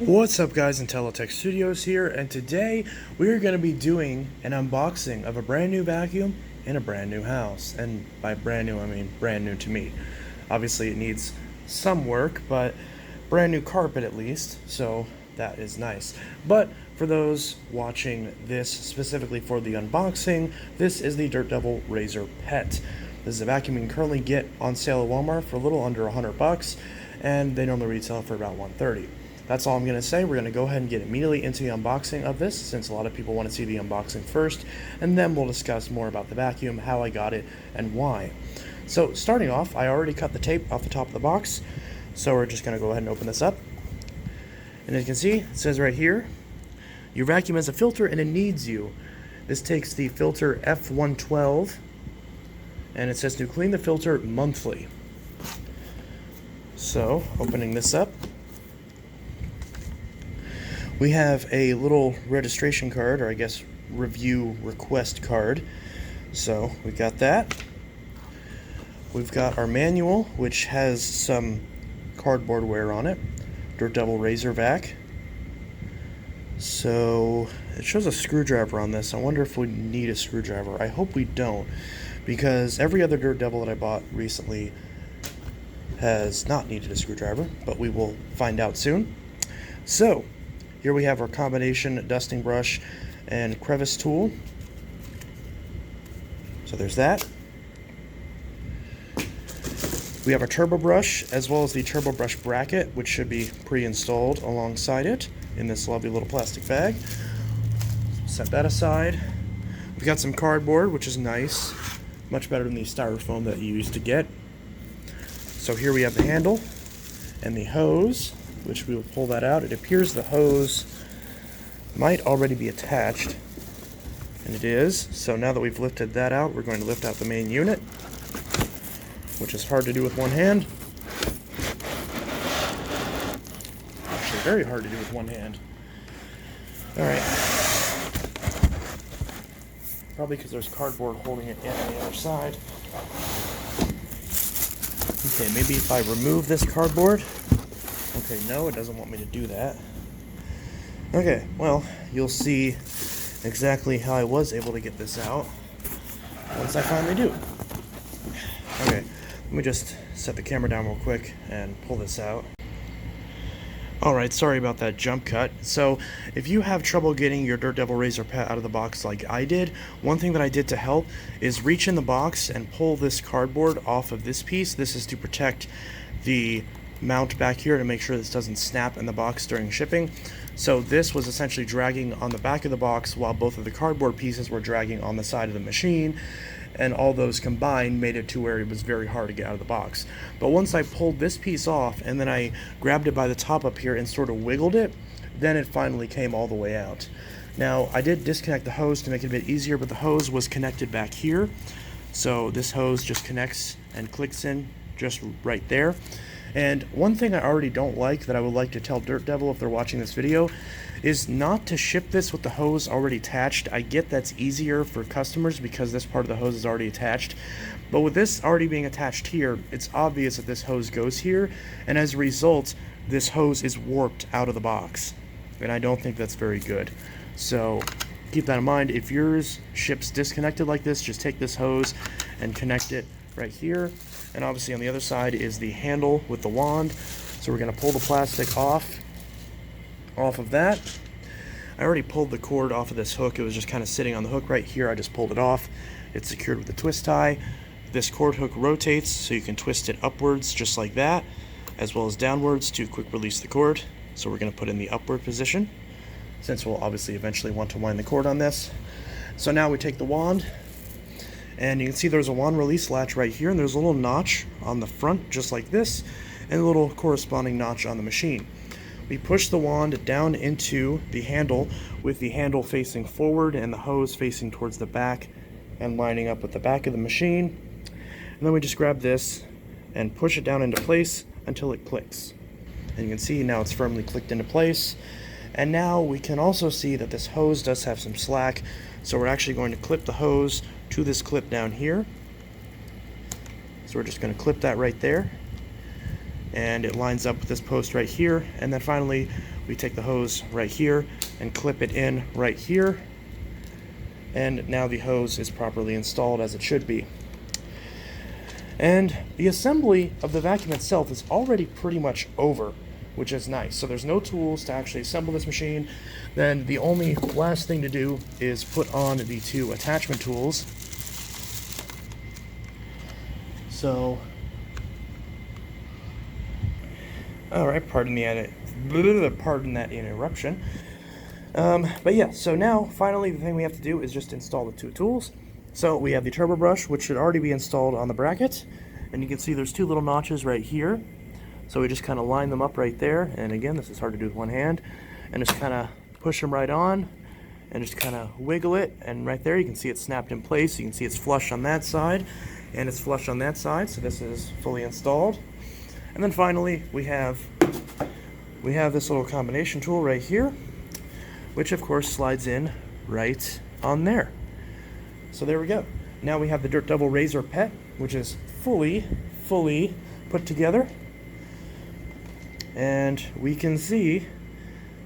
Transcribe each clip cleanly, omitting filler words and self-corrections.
What's up guys, Intelitech Studios here, and today we're going to be doing an unboxing of a brand new vacuum in a brand new house. And by brand new I mean brand new to me. Obviously it needs some work, but brand new carpet at least, so that is nice. But for those watching this specifically for the unboxing, this is the Dirt Devil Razor Pet. This is a vacuum you can currently get on sale at Walmart for a little under $100, and they normally retail for about $130. That's all I'm going to say. We're going to go ahead and get immediately into the unboxing of this, since a lot of people want to see the unboxing first, and then we'll discuss more about the vacuum, how I got it, and why. So starting off, I already cut the tape off the top of the box, so we're just going to go ahead and open this up. And as you can see, it says right here, your vacuum has a filter and it needs you. This takes the filter F112, and it says to clean the filter monthly. So, opening this up, we have a little registration card, or I guess review request card. So we've got that. We've got our manual, which has some cardboard wear on it. Dirt Devil Razor Vac. So it shows a screwdriver on this. I wonder if we need a screwdriver. I hope we don't, because every other Dirt Devil that I bought recently has not needed a screwdriver, but we will find out soon. So here we have our combination dusting brush and crevice tool. So there's that. We have our turbo brush as well as the turbo brush bracket, which should be pre-installed alongside it in this lovely little plastic bag. Set that aside. We've got some cardboard, which is nice. Much better than the styrofoam that you used to get. So here we have the handle and the hose, which we will pull that out. It appears the hose might already be attached, and it is. So now that we've lifted that out, we're going to lift out the main unit, which is hard to do with one hand. Actually, very hard to do with one hand. Alright. Probably because there's cardboard holding it in on the other side. Okay, maybe if I remove this cardboard. Okay, no, it doesn't want me to do that. Okay, well, you'll see exactly how I was able to get this out once I finally do. Okay, let me just set the camera down real quick and pull this out. Alright, sorry about that jump cut. So, if you have trouble getting your Dirt Devil Razor Pet out of the box like I did, one thing that I did to help is reach in the box and pull this cardboard off of this piece. This is to protect the mount back here to make sure this doesn't snap in the box during shipping. So this was essentially dragging on the back of the box while both of the cardboard pieces were dragging on the side of the machine, and all those combined made it to where it was very hard to get out of the box. But once I pulled this piece off and then I grabbed it by the top up here and sort of wiggled it, then it finally came all the way out. Now I did disconnect the hose to make it a bit easier, but the hose was connected back here. So this hose just connects and clicks in just right there. And one thing I already don't like that I would like to tell Dirt Devil if they're watching this video is not to ship this with the hose already attached. I get that's easier for customers because this part of the hose is already attached, but with this already being attached here, it's obvious that this hose goes here, and as a result this hose is warped out of the box, and I don't think that's very good. So keep that in mind. If yours ships disconnected like this, just take this hose and connect it right here. And obviously on the other side is the handle with the wand. So we're going to pull the plastic off of that. I already pulled the cord off of this hook. It was just kind of sitting on the hook right here. I just pulled it off. It's secured with a twist tie. This cord hook rotates so you can twist it upwards just like that, as well as downwards to quick release the cord. So we're going to put in the upward position, since we'll obviously eventually want to wind the cord on this. So now we take the wand, and you can see there's a wand release latch right here, and there's a little notch on the front just like this, and a little corresponding notch on the machine. We push the wand down into the handle with the handle facing forward and the hose facing towards the back and lining up with the back of the machine. And then we just grab this and push it down into place until it clicks. And you can see now it's firmly clicked into place. And now we can also see that this hose does have some slack, so we're actually going to clip the hose to this clip down here. So we're just going to clip that right there. and it lines up with this post right here. And then finally, we take the hose right here and clip it in right here. And now the hose is properly installed as it should be. And the assembly of the vacuum itself is already pretty much over, which is nice. So there's no tools to actually assemble this machine. Then the only last thing to do is put on the two attachment tools. So, alright, pardon that interruption. But yeah, so now finally the thing we have to do is just install the two tools. So we have the turbo brush, which should already be installed on the bracket, and you can see there's two little notches right here. So we just kind of line them up right there, and again, this is hard to do with one hand, and just kind of push them right on and just kind of wiggle it, and right there you can see it snapped in place. You can see it's flush on that side and it's flush on that side, so this is fully installed. And then finally we have this little combination tool right here, which of course slides in right on there. So there we go. Now we have the Dirt Devil Razor Pet, which is fully put together, and we can see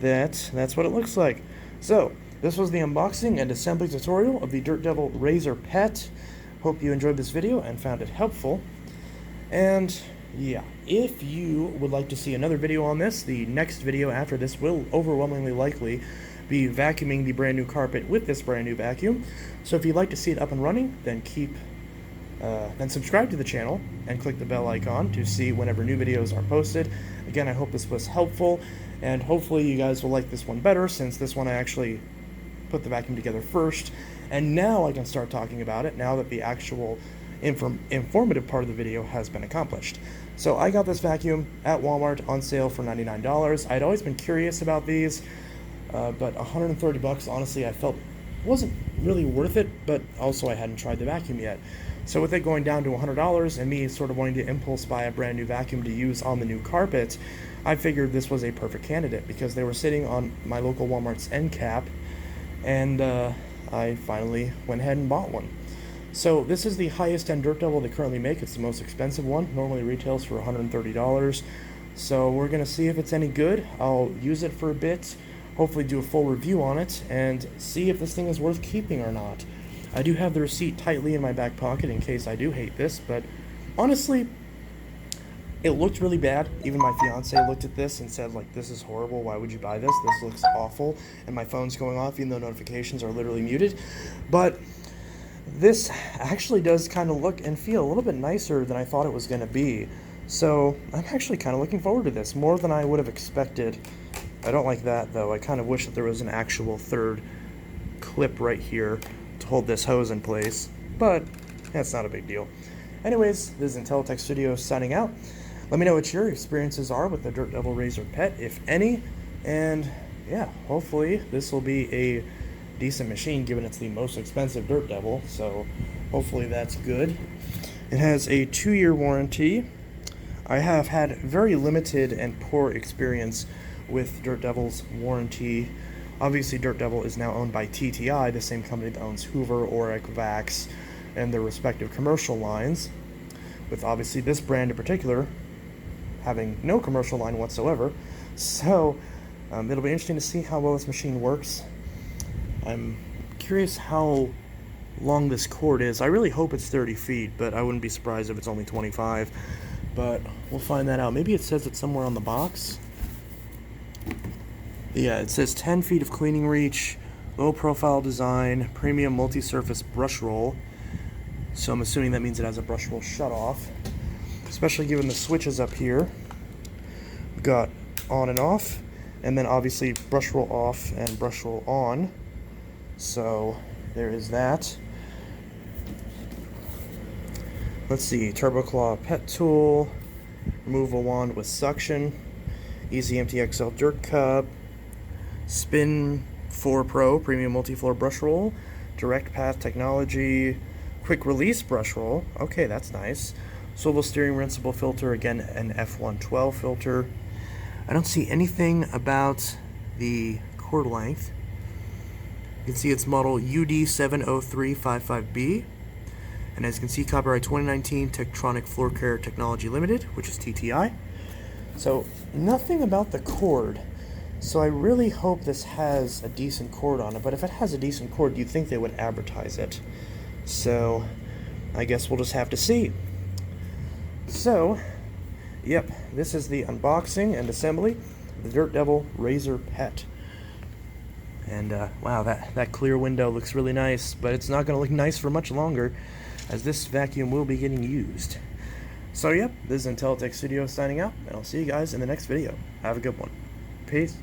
that that's what it looks like. So this was the unboxing and assembly tutorial of the Dirt Devil Razor Pet. Hope you enjoyed this video and found it helpful. And yeah, if you would like to see another video on this, the next video after this will overwhelmingly likely be vacuuming the brand new carpet with this brand new vacuum. So if you'd like to see it up and running, then subscribe to the channel and click the bell icon to see whenever new videos are posted. Again, I hope this was helpful, and hopefully you guys will like this one better, since this one I actually put the vacuum together first, and now I can start talking about it now that the actual informative part of the video has been accomplished. So I got this vacuum at Walmart on sale for $99. I'd always been curious about these, but $130 honestly I felt wasn't really worth it, but also I hadn't tried the vacuum yet. So with it going down to $100 and me sort of wanting to impulse buy a brand new vacuum to use on the new carpet, I figured this was a perfect candidate because they were sitting on my local Walmart's end cap, and I finally went ahead and bought one. So this is the highest end Dirt Devil they currently make. It's the most expensive one. Normally retails for $130. So we're going to see if it's any good. I'll use it for a bit, hopefully do a full review on it, and see if this thing is worth keeping or not. I do have the receipt tightly in my back pocket in case I do hate this, but honestly, it looked really bad. Even my fiance looked at this and said, like, this is horrible, why would you buy this? This looks awful. And my phone's going off even though notifications are literally muted. But this actually does kind of look and feel a little bit nicer than I thought it was going to be. So I'm actually kind of looking forward to this, more than I would have expected. I don't like that, though. I kind of wish that there was an actual third clip right here to hold this hose in place, but that's not a big deal. Anyways, this is Intelitech Studios signing out. Let me know what your experiences are with the Dirt Devil Razor Pet, if any, and yeah, hopefully this will be a decent machine given it's the most expensive Dirt Devil, so hopefully that's good. It has a 2-year warranty. I have had very limited and poor experience with Dirt Devil's warranty. Obviously, Dirt Devil is now owned by TTI, the same company that owns Hoover, Oric, Vax, and their respective commercial lines, with obviously this brand in particular having no commercial line whatsoever. So it'll be interesting to see how well this machine works. I'm curious how long this cord is. I really hope it's 30 feet, but I wouldn't be surprised if it's only 25. But we'll find that out. Maybe it says it somewhere on the box. Yeah, it says 10 feet of cleaning reach, low profile design, premium multi-surface brush roll. So I'm assuming that means it has a brush roll shutoff, especially given the switches up here. We've got on and off, and then obviously brush roll off and brush roll on. So there is that. Let's see, Turbo Claw pet tool, removal wand with suction, Easy Empty XL dirt cup, Spin 4 Pro premium multi-floor brush roll, direct path technology, quick release brush roll. Okay, that's nice. Swivel steering rinsable filter, again an F112 filter. I don't see anything about the cord length. You can see it's model UD70355B. And as you can see, copyright 2019 Tektronix Floor Care Technology Limited, which is TTI. So nothing about the cord. So I really hope this has a decent cord on it, but if it has a decent cord, you'd think they would advertise it. So I guess we'll just have to see. So, yep, this is the unboxing and assembly of the Dirt Devil Razor Pet. And wow, that clear window looks really nice, but it's not going to look nice for much longer, as this vacuum will be getting used. So yep, this is Intelitech Studio signing out, and I'll see you guys in the next video. Have a good one. Peace.